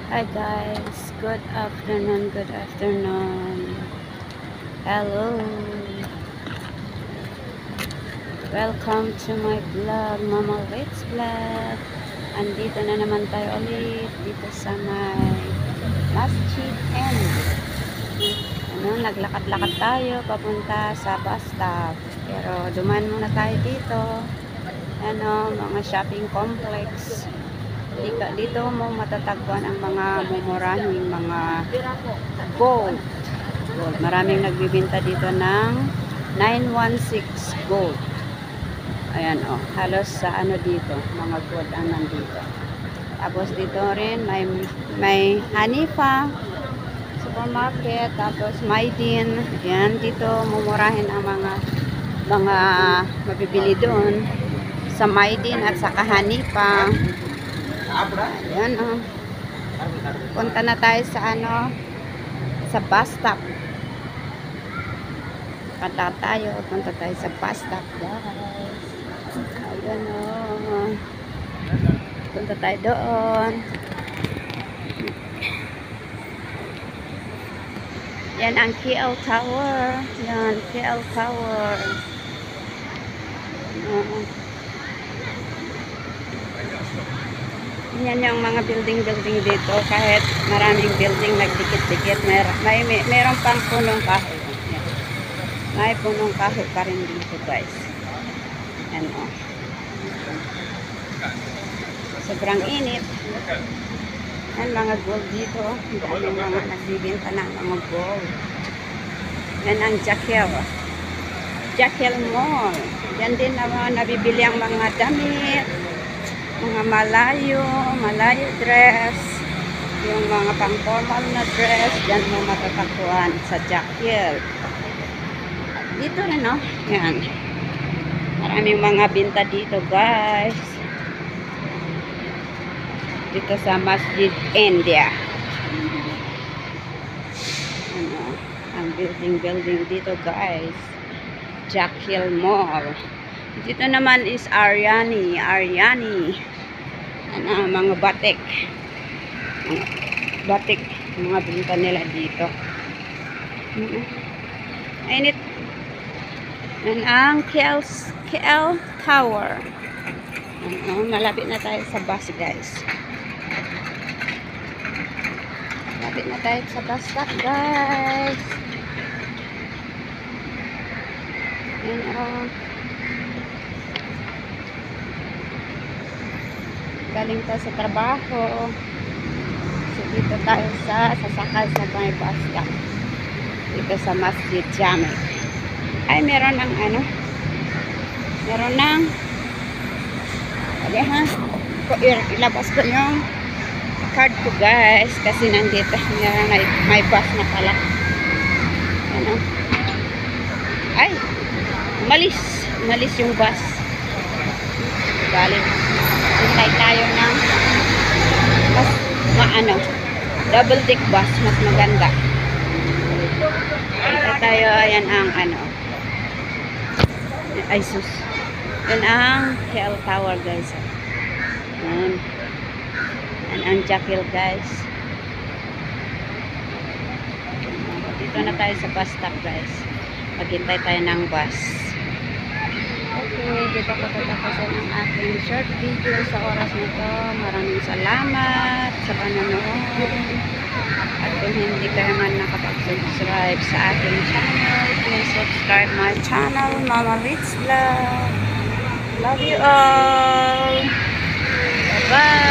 Hi guys, good afternoon, good afternoon. Hello. Welcome to my vlog, Mama Ritz Vlog. Andito na naman tayo ulit dito sa may Masjid End. Naglakad-lakad tayo papunta sa bus stop. Pero duman muna tayo dito. Mga shopping complex. Dito mo matatagpuan ang mga mumurahing mga gold. Maraming nagbibenta dito ng 916 gold. Ayan halos sa dito, mga gold ang nandito. Tapos dito rin may Hanifa supermarket, tapos Maydin. Ayan, dito mumurahin ang mga mabibili doon sa Maydin at sa Hanifa. Ayan punta na tayo sa sa bus stop. Punta tayo sa bus stop, guys. Ayan punta tayo doon. Yan ang KL Tower. Yan, KL Tower. Yan yung mga building dito. Kahit maraming building nagdikit-dikit, meron pang punong kahoy. Yan. May punong kahoy pa rin dito, guys. Yan sobrang init. Yan, mga gold dito. Dahil mga nagbibenta ng mga gold. Yan ang Jaquel Mall. Yan din na nabibili ang mga damit, mga malayo dress, yung mga pang-formal na dress. Yan mo matatagpuan sa Jaquel. Dito rin yan. Maraming mga binta dito, guys. Dito sa Masjid India. Ang building dito, guys. Jaquel Mall. Dito naman is Aryani. Mga batik. Mga binta nila dito. Init. Yan ang KL Tower. Malapit na tayo sa bus, guys. Malapit na tayo sa bus stop, guys. Yan galing tayo sa trabaho. So dito tayo sasakay sa may bus stop. Dito sa Masjid Jamek. Ay, meron ng ilabas ko yung card ko, guys, kasi nandito may bus na pala. Ay, umalis yung bus. Galing hintay tayo ng mas double deck bus, mas maganda. Hintay tayo. Ayan ang ay sus, yan ang KL Tower, guys. Yan ang Jaquel, guys. Dito na tayo sa bus stop, guys. Maghintay tayo ng bus. Okay, dito ko tatapusin ang aking short video sa oras na to. Maraming salamat sa panonood. At kung hindi ka naman nakapag-subscribe sa aking channel, please subscribe my channel, Mama Ritz Vlog. Love you all. Bye-bye.